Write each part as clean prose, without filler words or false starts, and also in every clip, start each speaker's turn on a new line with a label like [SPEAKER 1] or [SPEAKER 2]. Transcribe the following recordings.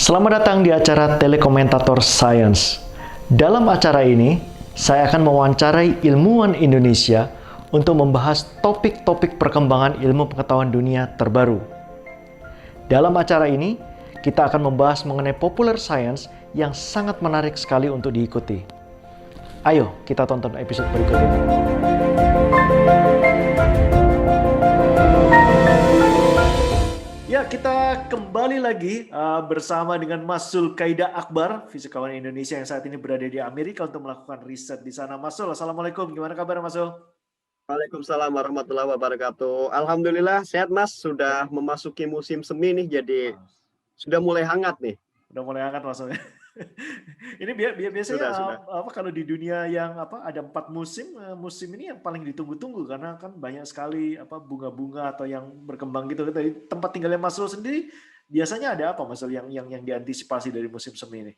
[SPEAKER 1] Selamat datang di acara Telekomentator Science. Dalam acara ini, saya akan mewawancarai ilmuwan Indonesia untuk membahas topik-topik perkembangan ilmu pengetahuan dunia terbaru. Dalam acara ini, kita akan membahas mengenai popular science yang sangat menarik sekali untuk diikuti. Ayo, kita tonton episode berikut ini. Ya, kita kembali lagi bersama dengan Mas Zulkaida Akbar, fisikawan Indonesia yang saat ini berada di Amerika untuk melakukan riset di sana. Mas Zul, Assalamualaikum. Gimana kabar, Mas Zul?
[SPEAKER 2] Waalaikumsalam warahmatullahi wabarakatuh. Alhamdulillah sehat, Mas. Sudah memasuki musim semi nih, jadi sudah mulai hangat nih.
[SPEAKER 1] Udah mulai hangat maksudnya. Ini biasanya
[SPEAKER 2] Sudah.
[SPEAKER 1] kalau di dunia yang ada 4 musim, musim ini yang paling ditunggu-tunggu karena kan banyak sekali bunga-bunga atau yang berkembang gitu. Dari tempat tinggalnya Mas Zul sendiri biasanya ada apa, Mas Zul, yang diantisipasi dari musim semi ini?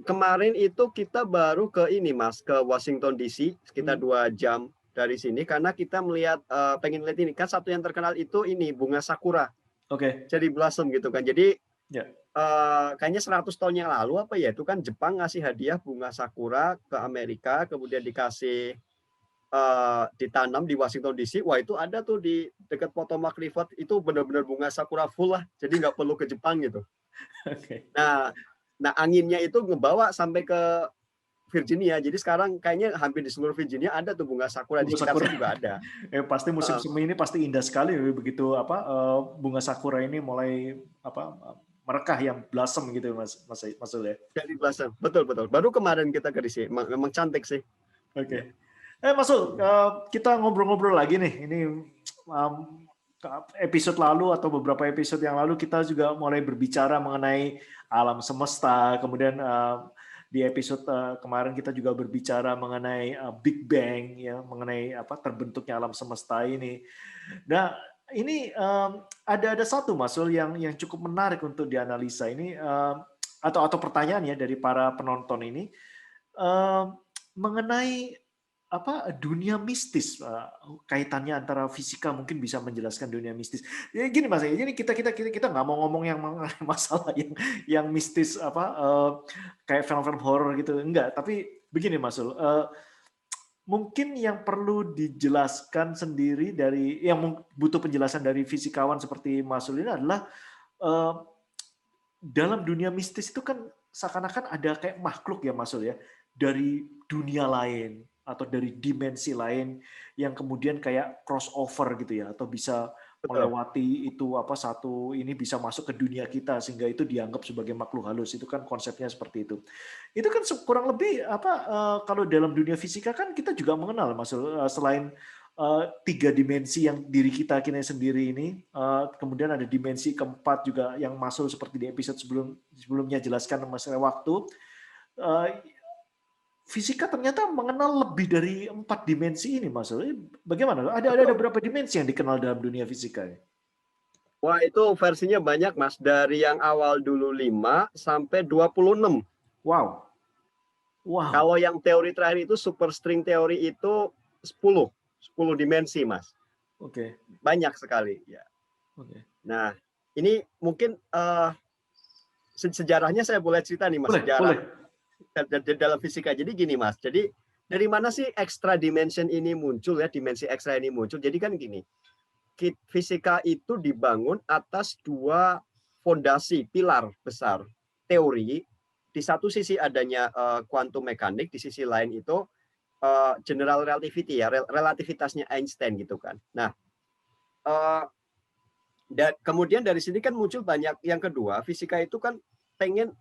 [SPEAKER 2] Kemarin itu kita baru ke ini, Mas, ke Washington DC, sekitar 2 jam dari sini, karena kita melihat, pengen lihat ini, kan satu yang terkenal itu ini, bunga sakura,
[SPEAKER 1] Oke.
[SPEAKER 2] cherry blossom gitu kan. Jadi,
[SPEAKER 1] Ya.
[SPEAKER 2] kayaknya 100 tahun yang lalu apa ya, itu kan Jepang ngasih hadiah bunga sakura ke Amerika, kemudian dikasih ditanam di Washington DC. Wah, itu ada tuh di dekat Potomac River, itu benar-benar bunga sakura full lah, jadi nggak perlu ke Jepang gitu.
[SPEAKER 1] Oke.
[SPEAKER 2] Nah, anginnya itu ngebawa sampai ke Virginia, jadi sekarang kayaknya hampir di seluruh Virginia ada tuh bunga sakura, di
[SPEAKER 1] Bunga
[SPEAKER 2] Chicago
[SPEAKER 1] sakura.
[SPEAKER 2] juga ada.
[SPEAKER 1] Pasti musim semi ini pasti indah sekali begitu bunga sakura ini mulai merekah yang blossom gitu, Mas Zul ya.
[SPEAKER 2] Dari Blossom, betul. Baru kemarin kita ke DC, memang cantik sih.
[SPEAKER 1] Oke. Mas Zul, kita ngobrol-ngobrol lagi nih. Ini episode lalu atau beberapa episode yang lalu kita juga mulai berbicara mengenai alam semesta. Kemudian di episode kemarin kita juga berbicara mengenai Big Bang, ya, mengenai terbentuknya alam semesta ini. Nah, ini ada satu, Mas Zul, yang cukup menarik untuk dianalisa ini, atau pertanyaan ya dari para penonton ini, mengenai dunia mistis, kaitannya antara fisika, mungkin bisa menjelaskan dunia mistis. Ya gini, Mas, ini kita nggak mau ngomong yang masalah yang mistis kayak film-film horor gitu, enggak. Tapi begini, Mas Zul, mungkin yang perlu dijelaskan sendiri dari yang butuh penjelasan dari fisikawan seperti Mas Zul ini adalah dalam dunia mistis itu kan seakan-akan ada kayak makhluk ya, Mas Zul ya, dari dunia lain atau dari dimensi lain yang kemudian kayak crossover gitu ya, atau bisa
[SPEAKER 2] Betul.
[SPEAKER 1] melewati itu satu ini bisa masuk ke dunia kita sehingga itu dianggap sebagai makhluk halus. Itu kan konsepnya seperti itu. Itu kan kurang lebih kalau dalam dunia fisika kan kita juga mengenal, Mas Zul, selain 3 dimensi yang diri kita kini sendiri ini, kemudian ada dimensi keempat juga yang masuk seperti di episode sebelumnya jelaskan masalah waktu. Fisika ternyata mengenal lebih dari 4 dimensi ini, Mas Zul. Bagaimana? Ada berapa dimensi yang dikenal dalam dunia fisika?
[SPEAKER 2] Wah, itu versinya banyak, Mas. Dari yang awal dulu 5 sampai 26.
[SPEAKER 1] Wow.
[SPEAKER 2] Kalau yang teori terakhir itu superstring teori itu 10 dimensi, Mas.
[SPEAKER 1] Oke.
[SPEAKER 2] Banyak sekali, ya.
[SPEAKER 1] Oke.
[SPEAKER 2] Nah, ini mungkin sejarahnya saya boleh cerita nih, Mas.
[SPEAKER 1] Boleh.
[SPEAKER 2] Dalam fisika. Jadi gini, Mas. Jadi dari mana sih extra dimension ini muncul ya, dimensi ekstra ini muncul? Jadi kan gini, fisika itu dibangun atas 2 fondasi pilar besar. Teori, di satu sisi adanya quantum mekanik, di sisi lain itu general relativity ya, relativitasnya Einstein gitu kan. Nah, dan kemudian dari sini kan muncul banyak. Yang kedua, fisika itu kan pengen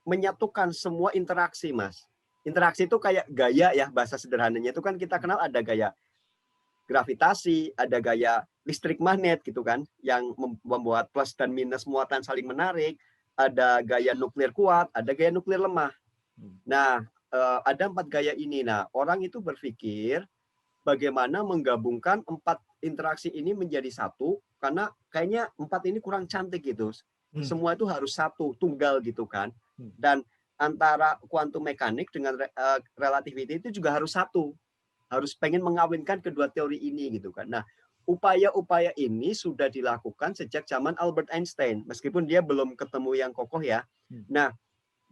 [SPEAKER 2] menyatukan semua interaksi, Mas. Interaksi itu kayak gaya ya, bahasa sederhananya itu kan kita kenal ada gaya gravitasi, ada gaya listrik magnet gitu kan, yang membuat plus dan minus muatan saling menarik, ada gaya nuklir kuat, ada gaya nuklir lemah. Nah, ada 4 gaya ini. Nah, orang itu berpikir bagaimana menggabungkan 4 interaksi ini menjadi satu, karena kayaknya 4 ini kurang cantik gitu. Semua itu harus satu, tunggal gitu kan. Dan antara kuantum mekanik dengan relativity itu juga harus satu. Harus pengen mengawinkan kedua teori ini gitu kan. Nah, upaya-upaya ini sudah dilakukan sejak zaman Albert Einstein, meskipun dia belum ketemu yang kokoh ya. Nah,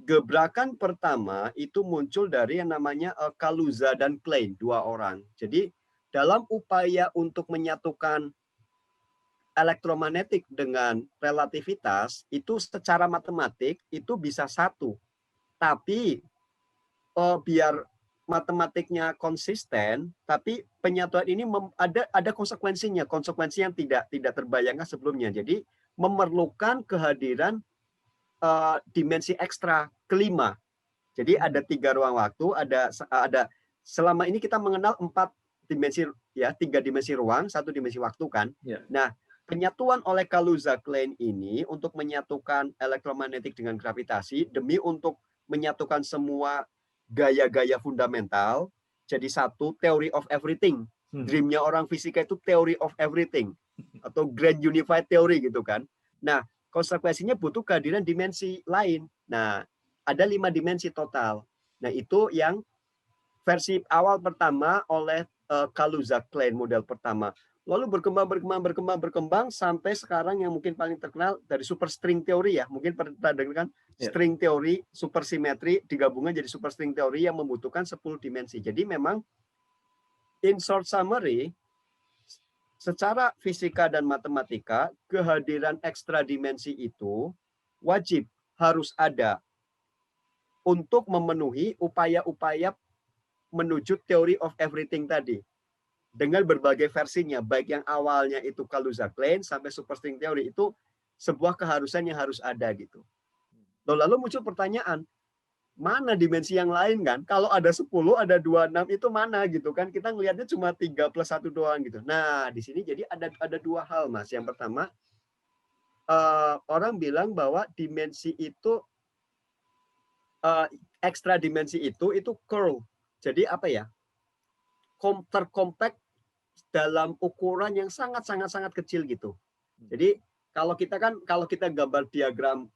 [SPEAKER 2] gebrakan pertama itu muncul dari yang namanya Kaluza dan Klein, 2 orang. Jadi dalam upaya untuk menyatukan elektromagnetik dengan relativitas itu secara matematik itu bisa satu. Tapi biar matematiknya konsisten, tapi penyatuan ini ada konsekuensinya, konsekuensi yang tidak terbayangkan sebelumnya. Jadi memerlukan kehadiran dimensi ekstra kelima. Jadi ada 3 ruang waktu, ada selama ini kita mengenal 4 dimensi ya, 3 dimensi ruang, 1 dimensi waktu kan.
[SPEAKER 1] Ya.
[SPEAKER 2] Nah, penyatuan oleh Kaluza-Klein ini untuk menyatukan elektromagnetik dengan gravitasi demi untuk menyatukan semua gaya-gaya fundamental jadi satu theory of everything. Dreamnya orang fisika itu theory of everything atau grand unified theory gitu kan. Nah, konsekuensinya butuh kehadiran dimensi lain. Nah, ada 5 dimensi total. Nah, itu yang versi awal pertama oleh Kaluza-Klein model pertama. Lalu berkembang sampai sekarang yang mungkin paling terkenal dari superstring teori ya. Mungkin pernah dengar kan string teori, supersimetri digabungkan jadi superstring teori yang membutuhkan 10 dimensi. Jadi memang in short summary secara fisika dan matematika kehadiran ekstra dimensi itu wajib harus ada untuk memenuhi upaya-upaya menuju theory of everything tadi. Dengan berbagai versinya, baik yang awalnya itu Kaluza-Klein sampai superstring teori itu sebuah keharusan yang harus ada gitu. Lalu muncul pertanyaan, mana dimensi yang lain kan? Kalau ada 10, ada 26 itu mana gitu kan? Kita ngelihatnya cuma 3 plus 1 doang gitu. Nah, di sini jadi ada 2 hal, Mas. Yang pertama, orang bilang bahwa dimensi itu ekstra dimensi itu curl. Jadi apa ya? Terkompact dalam ukuran yang sangat kecil gitu. Jadi kalau kita gambar diagram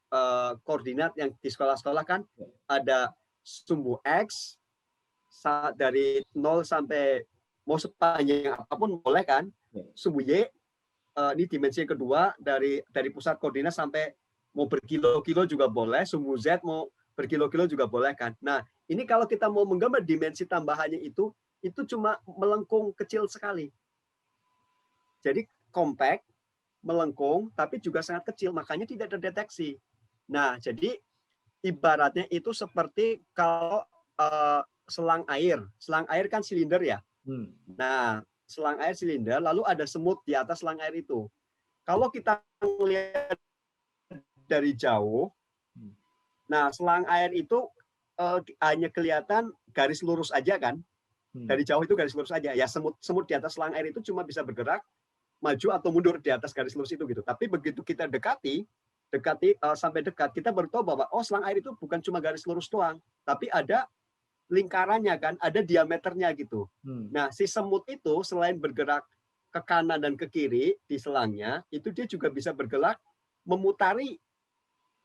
[SPEAKER 2] koordinat yang di sekolah-sekolah kan ada sumbu X dari 0 sampai mau sepanjang apapun boleh kan. Sumbu Y ini dimensi yang kedua dari pusat koordinat sampai mau berkilo-kilo juga boleh. Sumbu Z mau berkilo-kilo juga boleh kan. Nah, ini kalau kita mau menggambar dimensi tambahannya itu cuma melengkung kecil sekali. Jadi compact, melengkung, tapi juga sangat kecil, makanya tidak terdeteksi. Nah, jadi ibaratnya itu seperti kalau selang air. Selang air kan silinder ya. Nah, selang air silinder, lalu ada semut di atas selang air itu. Kalau kita melihat dari jauh, nah selang air itu hanya kelihatan garis lurus aja kan. Dari jauh itu garis lurus aja. Ya semut di atas selang air itu cuma bisa bergerak maju atau mundur di atas garis lurus itu gitu. Tapi begitu kita dekati sampai dekat, kita baru tahu bahwa selang air itu bukan cuma garis lurus doang, tapi ada lingkarannya kan, ada diameternya gitu. Nah, si semut itu selain bergerak ke kanan dan ke kiri di selangnya, itu dia juga bisa bergerak memutari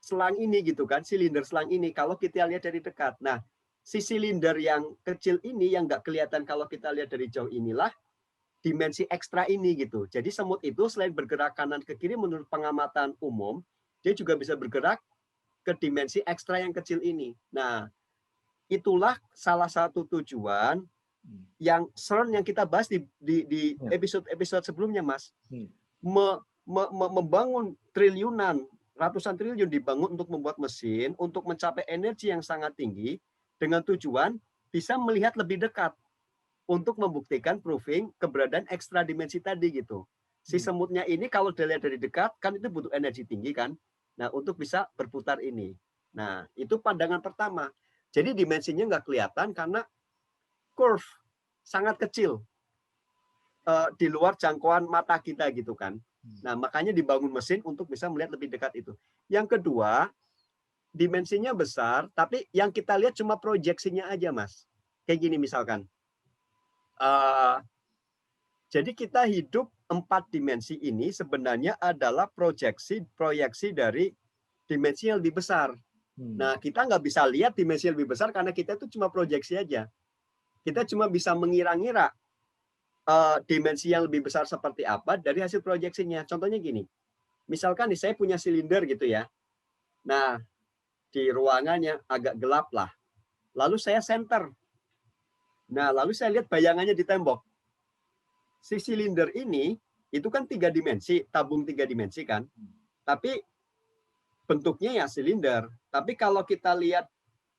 [SPEAKER 2] selang ini gitu kan, silinder selang ini kalau kita lihat dari dekat. Nah, si silinder yang kecil ini yang nggak kelihatan kalau kita lihat dari jauh inilah dimensi ekstra ini gitu. Jadi semut itu selain bergerak kanan ke kiri menurut pengamatan umum, dia juga bisa bergerak ke dimensi ekstra yang kecil ini. Nah, itulah salah satu tujuan yang CERN yang kita bahas di episode sebelumnya, Mas. Membangun ratusan triliun dibangun untuk membuat mesin untuk mencapai energi yang sangat tinggi dengan tujuan bisa melihat lebih dekat untuk membuktikan proving keberadaan ekstra dimensi tadi gitu. Si semutnya ini kalau dilihat dari dekat kan itu butuh energi tinggi kan. Nah, untuk bisa berputar ini. Nah, itu pandangan pertama. Jadi dimensinya nggak kelihatan karena curve sangat kecil di luar jangkauan mata kita gitu kan. Nah, makanya dibangun mesin untuk bisa melihat lebih dekat itu. Yang kedua, dimensinya besar, tapi yang kita lihat cuma proyeksinya aja, Mas. Kayak gini misalkan. Jadi kita hidup 4 dimensi ini sebenarnya adalah proyeksi dari dimensi yang lebih besar. Nah, kita nggak bisa lihat dimensi yang lebih besar karena kita itu cuma proyeksi aja. Kita cuma bisa mengira-ngira dimensi yang lebih besar seperti apa dari hasil proyeksinya. Contohnya gini, misalkan nih saya punya silinder gitu ya. Nah, di ruangannya agak gelap lah. Lalu saya center. Nah, lalu saya lihat bayangannya di tembok. Si silinder ini itu kan 3 dimensi, tabung 3 dimensi kan. Tapi bentuknya ya silinder. Tapi kalau kita lihat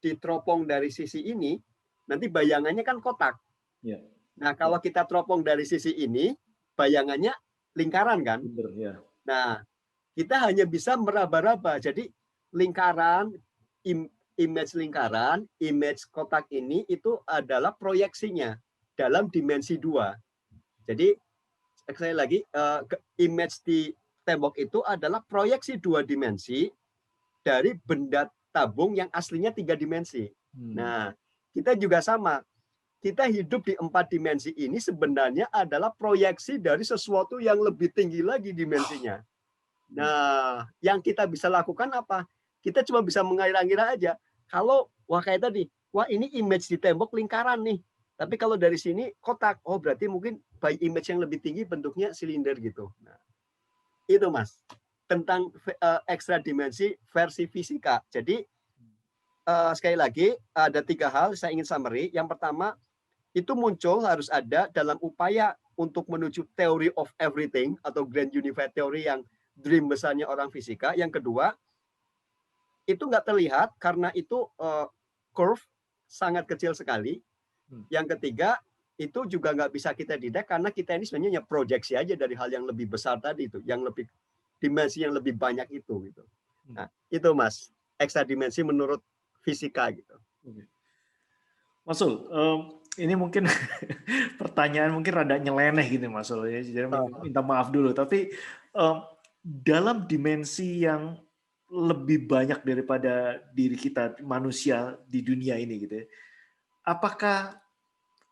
[SPEAKER 2] diteropong dari sisi ini, nanti bayangannya kan kotak.
[SPEAKER 1] Ya.
[SPEAKER 2] Nah, kalau kita teropong dari sisi ini, bayangannya lingkaran kan.
[SPEAKER 1] Bener, ya.
[SPEAKER 2] Nah, kita hanya bisa meraba-raba. Jadi lingkaran, image lingkaran, image kotak ini itu adalah proyeksinya dalam dimensi 2. Jadi sekali lagi, image di tembok itu adalah proyeksi 2 dimensi dari benda tabung yang aslinya 3 dimensi. Nah, kita juga sama. Kita hidup di 4 dimensi ini sebenarnya adalah proyeksi dari sesuatu yang lebih tinggi lagi dimensinya. Nah, yang kita bisa lakukan apa? Kita cuma bisa mengira-ngira aja. Kalau, wah kayak tadi, wah ini image di tembok lingkaran nih. Tapi kalau dari sini kotak, oh berarti mungkin by image yang lebih tinggi bentuknya silinder gitu. Nah, itu Mas, tentang ekstra dimensi versi fisika. Jadi, sekali lagi, ada 3 hal saya ingin summary. Yang pertama, itu muncul harus ada dalam upaya untuk menuju theory of everything atau grand unified theory yang dream besarnya orang fisika. Yang kedua, itu nggak terlihat karena itu curve sangat kecil sekali. Yang ketiga, itu juga nggak bisa kita detect karena kita ini sebenarnya proyeksi aja dari hal yang lebih besar tadi itu, yang lebih dimensi yang lebih banyak itu gitu. Nah, itu Mas, ekstra dimensi menurut fisika gitu.
[SPEAKER 1] Mas Sul, ini mungkin pertanyaan mungkin rada nyeleneh gitu Mas Sul, ya. Jadi minta maaf dulu. Tapi dalam dimensi yang lebih banyak daripada diri kita manusia di dunia ini gitu ya, apakah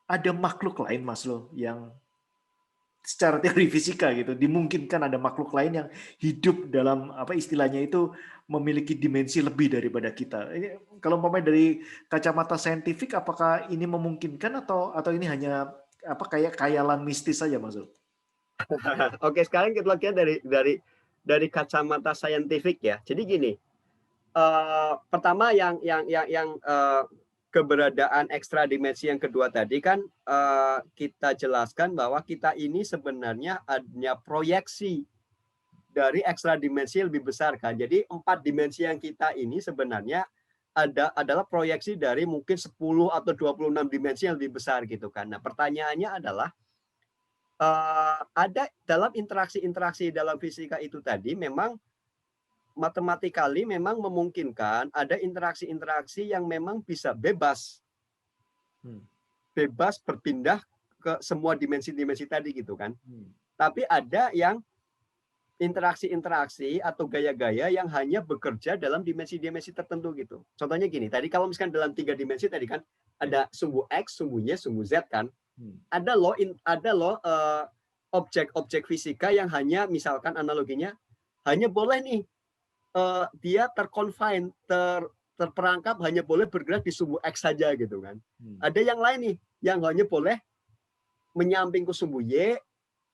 [SPEAKER 1] ada makhluk lain Mas Sul yang secara teori fisika gitu dimungkinkan ada makhluk lain yang hidup dalam apa istilahnya itu memiliki dimensi lebih daripada kita. Ini kalau umpamanya dari kacamata saintifik apakah ini memungkinkan atau ini hanya apa kayak khayalan mistis saja Mas Zul?
[SPEAKER 2] Oke, sekarang kita lihat dari kacamata saintifik ya. Jadi gini, pertama yang keberadaan ekstra dimensi yang kedua tadi kan kita jelaskan bahwa kita ini sebenarnya hanya proyeksi dari ekstra dimensi lebih besar kan. Jadi 4 dimensi yang kita ini sebenarnya adalah proyeksi dari mungkin 10 atau 26 dimensi yang lebih besar gitu kan. Nah, pertanyaannya adalah ada dalam interaksi-interaksi dalam fisika itu tadi memang matematikali memang memungkinkan ada interaksi-interaksi yang memang bisa bebas berpindah ke semua dimensi-dimensi tadi gitu kan. Tapi ada yang interaksi-interaksi atau gaya-gaya yang hanya bekerja dalam dimensi-dimensi tertentu gitu. Contohnya gini, tadi kalau misalkan dalam 3 dimensi tadi kan ada sumbu X, sumbu Y, sumbu Z kan. Ada loh objek-objek fisika yang hanya misalkan analoginya hanya boleh nih dia terconfine, terperangkap hanya boleh bergerak di sumbu X saja gitu kan. Ada yang lain nih yang hanya boleh menyamping ke sumbu Y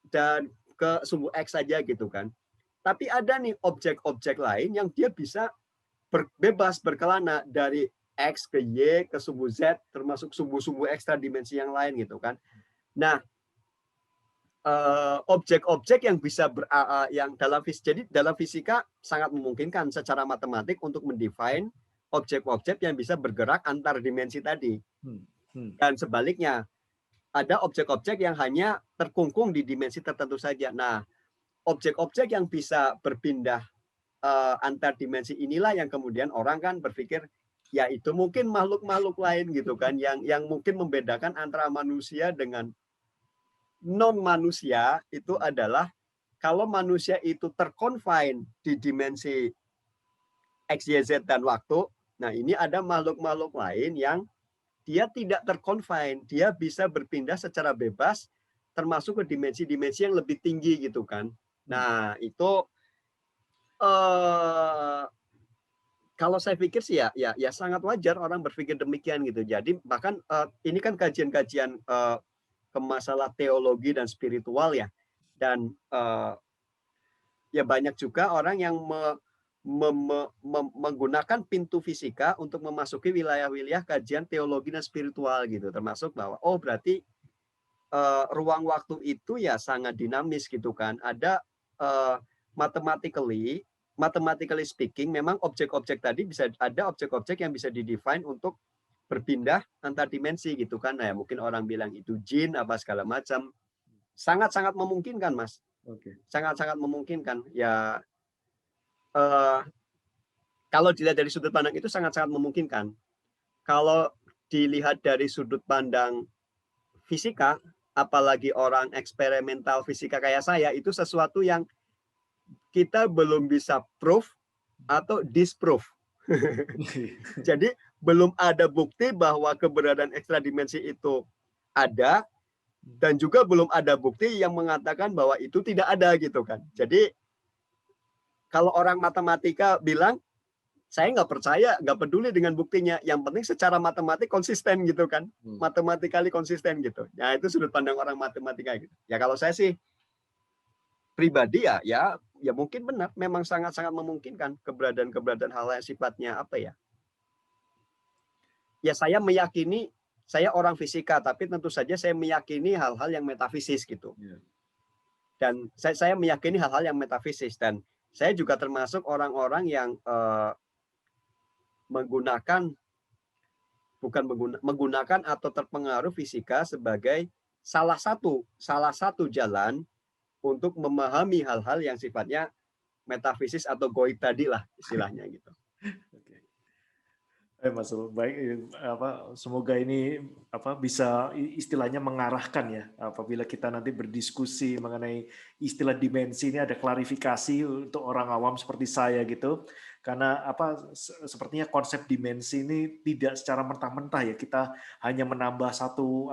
[SPEAKER 2] dan ke sumbu X saja gitu kan. Tapi ada nih objek-objek lain yang dia bisa bebas berkelana dari X ke Y ke sumbu Z termasuk sumbu-sumbu ekstra dimensi yang lain gitu kan. Nah, objek-objek yang bisa yang dalam fisika sangat memungkinkan secara matematik untuk mendefine objek-objek yang bisa bergerak antar dimensi tadi. Dan sebaliknya, ada objek-objek yang hanya terkungkung di dimensi tertentu saja. Nah, objek-objek yang bisa berpindah antar dimensi inilah yang kemudian orang kan berpikir ya itu mungkin makhluk-makhluk lain gitu kan yang mungkin membedakan antara manusia dengan non manusia itu adalah kalau manusia itu terconfine di dimensi X, Y, Z dan waktu. Nah, ini ada makhluk-makhluk lain yang dia tidak terconfine, dia bisa berpindah secara bebas termasuk ke dimensi-dimensi yang lebih tinggi gitu kan. Nah, itu kalau saya pikir sih ya sangat wajar orang berpikir demikian gitu. Jadi bahkan ini kan kajian-kajian ke masalah teologi dan spiritual ya. Dan ya banyak juga orang yang menggunakan pintu fisika untuk memasuki wilayah-wilayah kajian teologi dan spiritual gitu, termasuk bahwa oh berarti ruang waktu itu ya sangat dinamis gitu kan. Ada mathematically speaking, memang objek-objek tadi bisa ada objek-objek yang bisa didefine untuk berpindah antar dimensi gitu kan. Nah, ya mungkin orang bilang itu jin apa segala macam. Sangat-sangat memungkinkan, Mas.
[SPEAKER 1] Oke.
[SPEAKER 2] Sangat-sangat memungkinkan. Ya kalau dilihat dari sudut pandang itu sangat-sangat memungkinkan. Kalau dilihat dari sudut pandang fisika, apalagi orang eksperimental fisika kayak saya, itu sesuatu yang kita belum bisa proof atau disprove. Jadi belum ada bukti bahwa keberadaan ekstra dimensi itu ada, dan juga belum ada bukti yang mengatakan bahwa itu tidak ada gitu kan. Jadi kalau orang matematika bilang, saya nggak percaya, nggak peduli dengan buktinya. Yang penting secara matematik konsisten gitu kan. Matematikali konsisten gitu. Ya itu sudut pandang orang matematika gitu. Ya kalau saya sih pribadi ya mungkin benar. Memang sangat-sangat memungkinkan keberadaan hal yang sifatnya apa ya. Ya saya meyakini, saya orang fisika, tapi tentu saja saya meyakini hal-hal yang metafisis gitu. Dan saya meyakini hal-hal yang metafisis. Dan saya juga termasuk orang-orang yang menggunakan atau terpengaruh fisika sebagai salah satu jalan untuk memahami hal-hal yang sifatnya metafisis atau goib tadi lah istilahnya gitu.
[SPEAKER 1] Mas, baik, semoga ini bisa istilahnya mengarahkan ya, apabila kita nanti berdiskusi mengenai istilah dimensi ini ada klarifikasi untuk orang awam seperti saya gitu, karena sepertinya konsep dimensi ini tidak secara mentah-mentah ya, kita hanya menambah satu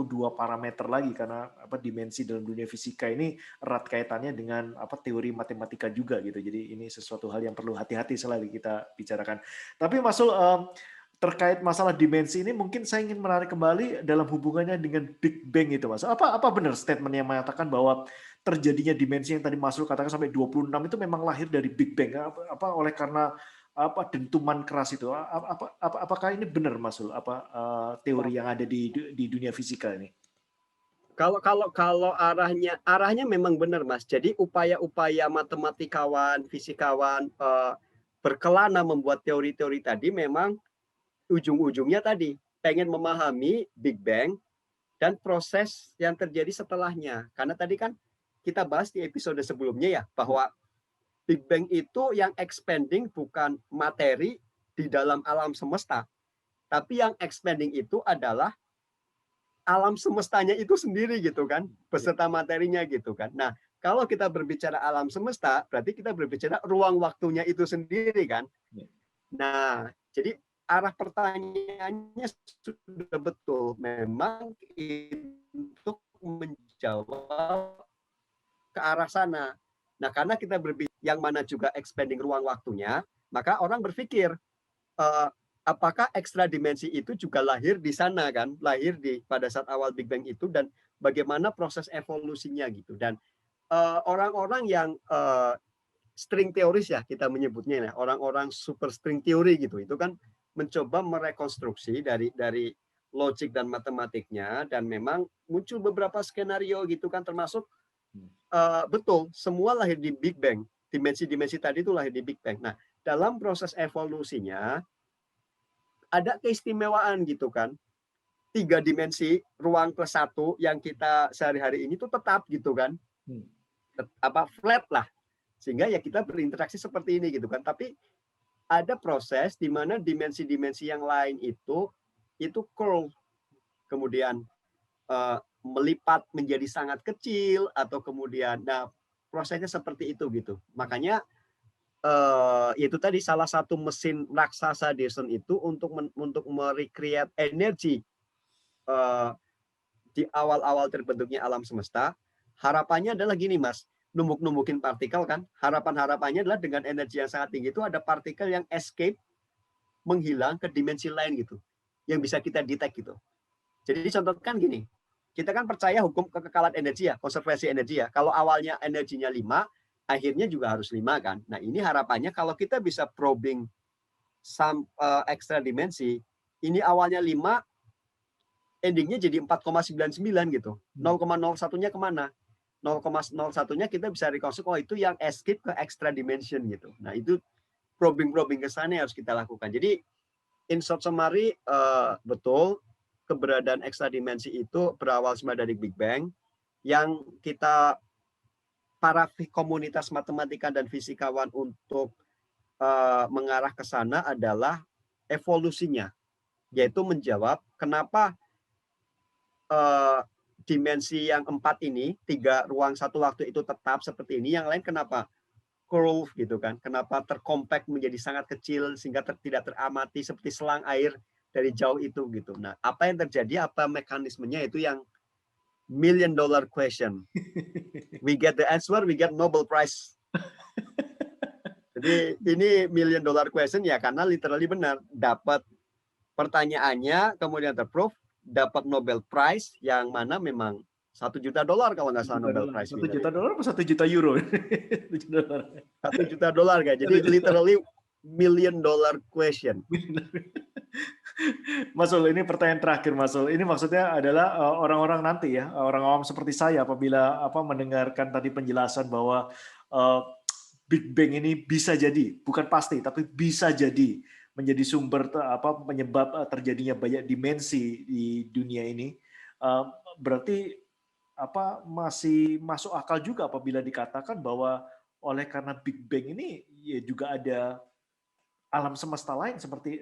[SPEAKER 1] dua parameter lagi, karena dimensi dalam dunia fisika ini erat kaitannya dengan teori matematika juga gitu, jadi ini sesuatu hal yang perlu hati-hati selalu kita bicarakan. Tapi Masul, terkait masalah dimensi ini mungkin saya ingin menarik kembali dalam hubungannya dengan Big Bang itu, Mas. Apa benar statement yang mengatakan bahwa terjadinya dimensi yang tadi Masul katakan sampai 26 itu memang lahir dari Big Bang? Oleh karena dentuman keras itu? Apakah ini benar, Masul? Teori yang ada di dunia fisika ini?
[SPEAKER 2] Kalau arahnya memang benar, Mas. Jadi upaya-upaya matematikawan, fisikawan berkelana membuat teori-teori tadi memang ujung-ujungnya tadi pengen memahami Big Bang dan proses yang terjadi setelahnya. Karena tadi kan kita bahas di episode sebelumnya ya, bahwa Big Bang itu yang expanding bukan materi di dalam alam semesta, tapi yang expanding itu adalah alam semestanya itu sendiri gitu kan, beserta materinya gitu kan. Nah, kalau kita berbicara alam semesta, berarti kita berbicara ruang waktunya itu sendiri kan. Nah, jadi arah pertanyaannya sudah betul. Memang untuk menjawab ke arah sana. Nah, karena kita berbicara yang mana juga expanding ruang waktunya, maka orang berpikir, apakah ekstra dimensi itu juga lahir di sana kan? Lahir pada saat awal Big Bang itu, dan bagaimana proses evolusinya gitu. Dan orang-orang yang string teoris ya kita menyebutnya ya, orang-orang super string teori gitu, itu kan mencoba merekonstruksi dari logik dan matematiknya, dan memang muncul beberapa skenario gitu kan, termasuk betul semua lahir di Big Bang, dimensi-dimensi tadi itu lahir di Big Bang. Nah, dalam proses evolusinya ada keistimewaan gitu kan, 3 dimensi ruang plus 1 yang kita sehari-hari ini tuh tetap gitu kan, flat lah, sehingga ya kita berinteraksi seperti ini gitu kan. Tapi ada proses di mana dimensi-dimensi yang lain itu curl, kemudian melipat menjadi sangat kecil, atau kemudian prosesnya seperti itu gitu. Makanya itu tadi salah satu mesin raksasa Dyson itu untuk merecreate energi di awal-awal terbentuknya alam semesta. Harapannya adalah gini, Mas, numbuk-numbukin partikel kan, harapannya adalah dengan energi yang sangat tinggi itu ada partikel yang escape, menghilang ke dimensi lain gitu, yang bisa kita detect gitu. Jadi contohkan gini, kita kan percaya hukum kekekalan energi ya, konservasi energi ya. Kalau awalnya energinya 5, akhirnya juga harus 5 kan. Nah, ini harapannya kalau kita bisa probing ekstra dimensi, ini awalnya 5, endingnya jadi 4,99 gitu. 0,01-nya kemana? 0,01-nya kita bisa rekonstruksi, oh itu yang escape ke extra dimension gitu. Nah, itu probing ke sana yang harus kita lakukan. Jadi, in short summary, betul, keberadaan ekstra dimensi itu berawal sebenarnya dari Big Bang, yang kita para komunitas matematika dan fisikawan untuk mengarah ke sana adalah evolusinya, yaitu menjawab kenapa dimensi yang 4 ini, 3 ruang 1 waktu itu tetap seperti ini, yang lain kenapa curve gitu kan, kenapa terkompak menjadi sangat kecil sehingga tidak teramati seperti selang air dari jauh itu gitu. Nah, apa yang terjadi, apa mekanismenya, itu yang $1 million question. We get the answer, we get Nobel Prize. Jadi ini $1 million question ya, karena literally benar, dapat pertanyaannya kemudian terproof, dapat Nobel Prize yang mana memang $1 juta kalau nggak salah Nobel Prize
[SPEAKER 1] $1
[SPEAKER 2] winner
[SPEAKER 1] juta
[SPEAKER 2] itu.
[SPEAKER 1] atau $1 juta euro?
[SPEAKER 2] $1 juta kan. Jadi literally $1 million question.
[SPEAKER 1] Mas Ul, ini pertanyaan terakhir, Mas Ul. Ini maksudnya adalah orang-orang nanti ya, orang awam seperti saya apabila mendengarkan tadi penjelasan bahwa Big Bang ini bisa jadi, bukan pasti, tapi bisa jadi menjadi sumber penyebab terjadinya banyak dimensi di dunia ini. Berarti masih masuk akal juga apabila dikatakan bahwa oleh karena Big Bang ini ya juga ada alam semesta lain seperti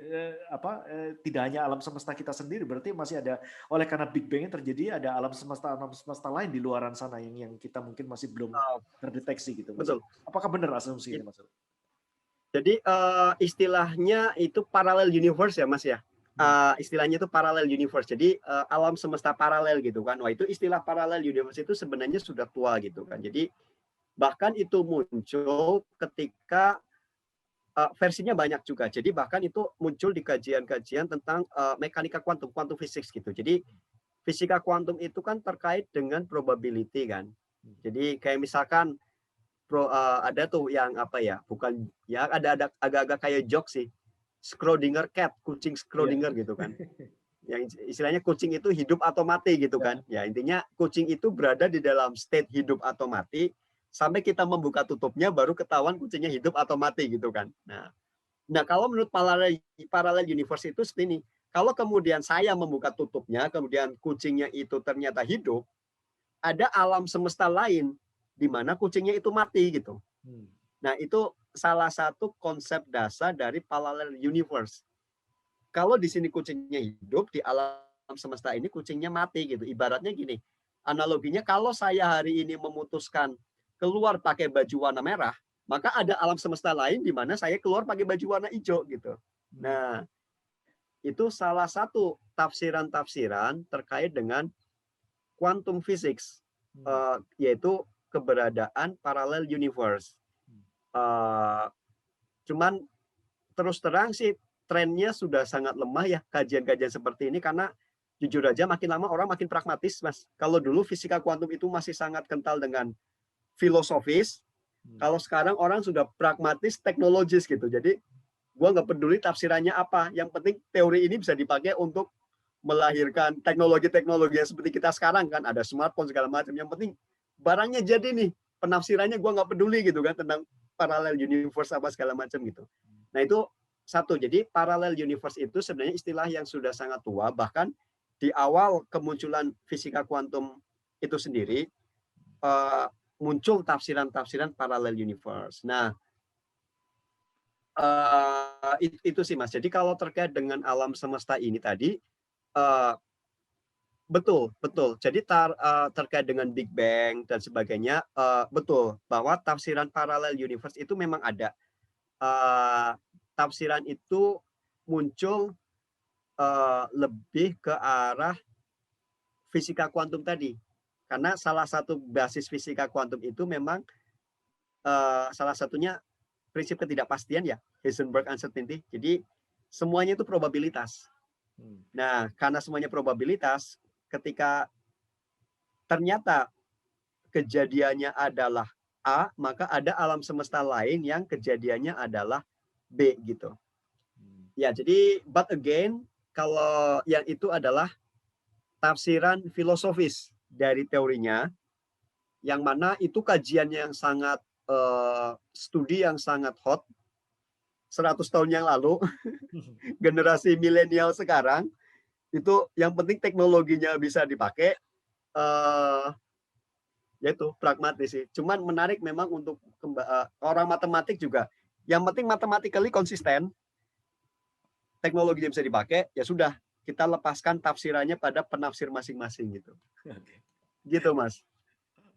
[SPEAKER 1] tidak hanya alam semesta kita sendiri, berarti masih ada, oleh karena Big Bang terjadi, ada alam semesta lain di luaran sana yang kita mungkin masih belum terdeteksi gitu, Mas.
[SPEAKER 2] Betul.
[SPEAKER 1] Apakah benar asumsi ini, Mas?
[SPEAKER 2] Jadi istilahnya itu parallel universe ya, Mas ya. Istilahnya itu parallel universe. Jadi alam semesta paralel gitu kan. Wah, itu istilah parallel universe itu sebenarnya sudah tua gitu kan. Jadi bahkan itu muncul ketika versinya banyak juga. Jadi bahkan itu muncul di kajian-kajian tentang mekanika kuantum, quantum physics gitu. Jadi fisika kuantum itu kan terkait dengan probability kan. Jadi kayak misalkan ada tuh yang bukan ya, ada agak-agak kayak joke sih. Schrödinger cat, kucing Schrödinger gitu kan. Yang istilahnya kucing itu hidup atau mati gitu kan. Ya intinya kucing itu berada di dalam state hidup atau mati sampai kita membuka tutupnya baru ketahuan kucingnya hidup atau mati gitu kan. Nah kalau menurut parallel universe itu seperti ini. Kalau kemudian saya membuka tutupnya, kemudian kucingnya itu ternyata hidup, ada alam semesta lain di mana kucingnya itu mati gitu. Nah itu salah satu konsep dasar dari parallel universe. Kalau di sini kucingnya hidup, di alam semesta ini kucingnya mati gitu. Ibaratnya gini, analoginya kalau saya hari ini memutuskan keluar pakai baju warna merah, maka ada alam semesta lain di mana saya keluar pakai baju warna hijau gitu. Nah, itu salah satu tafsiran-tafsiran terkait dengan quantum physics, yaitu keberadaan parallel universe. Cuman terus terang sih trennya sudah sangat lemah ya kajian-kajian seperti ini, karena jujur aja makin lama orang makin pragmatis, Mas. Kalau dulu fisika kuantum itu masih sangat kental dengan filosofis, kalau sekarang orang sudah pragmatis, teknologis gitu. Jadi gua nggak peduli tafsirannya apa, yang penting teori ini bisa dipakai untuk melahirkan teknologi-teknologi yang seperti kita sekarang kan, ada smartphone segala macam. Yang penting barangnya jadi nih, penafsirannya gua nggak peduli gitu kan tentang parallel universe apa segala macam gitu. Nah itu satu. Jadi parallel universe itu sebenarnya istilah yang sudah sangat tua, bahkan di awal kemunculan fisika kuantum itu sendiri muncul tafsiran-tafsiran parallel universe. Nah itu sih Mas. Jadi kalau terkait dengan alam semesta ini tadi, betul. Jadi terkait dengan Big Bang dan sebagainya, betul bahwa tafsiran parallel universe itu memang ada. Tafsiran itu muncul lebih ke arah fisika kuantum tadi, karena salah satu basis fisika kuantum itu memang salah satunya prinsip ketidakpastian ya, Heisenberg uncertainty. Jadi semuanya itu probabilitas. Nah, karena semuanya probabilitas, ketika ternyata kejadiannya adalah A, maka ada alam semesta lain yang kejadiannya adalah B gitu. Ya, jadi but again, kalau yang itu adalah tafsiran filosofis dari teorinya, yang mana itu kajian yang sangat studi yang sangat hot 100 tahun yang lalu, generasi milenial sekarang itu yang penting teknologinya bisa dipakai, yaitu pragmatis sih. Cuman menarik memang untuk orang matematik juga. Yang penting matematically konsisten, teknologinya bisa dipakai, ya sudah kita lepaskan tafsirannya pada penafsir masing-masing gitu. Gitu Mas.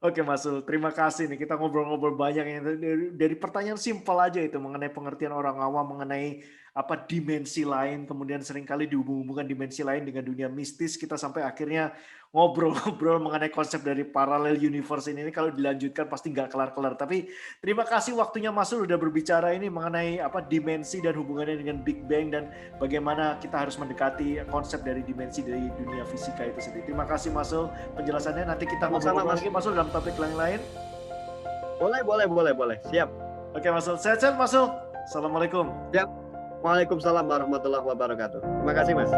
[SPEAKER 1] Oke Mas Sul, terima kasih nih kita ngobrol-ngobrol banyak yang dari pertanyaan simpel aja itu mengenai pengertian orang awam mengenai apa dimensi lain, kemudian seringkali dihubung-hubungkan dimensi lain dengan dunia mistis, kita sampai akhirnya ngobrol-ngobrol mengenai konsep dari parallel universe ini kalau dilanjutkan pasti nggak kelar-kelar. Tapi terima kasih waktunya Mas Sul udah berbicara ini mengenai apa dimensi dan hubungannya dengan Big Bang dan bagaimana kita harus mendekati konsep dari dimensi dari dunia fisika itu sendiri. Terima kasih Mas Sul penjelasannya. Nanti kita ngobrol-ngobrol lagi Mas Sul dalam topik lain-lain.
[SPEAKER 2] Boleh. Siap.
[SPEAKER 1] Oke Mas Sul, sehat-sehat Mas Sul. Assalamualaikum.
[SPEAKER 2] Siap. Waalaikumsalam warahmatullahi wabarakatuh. Terima kasih Mas.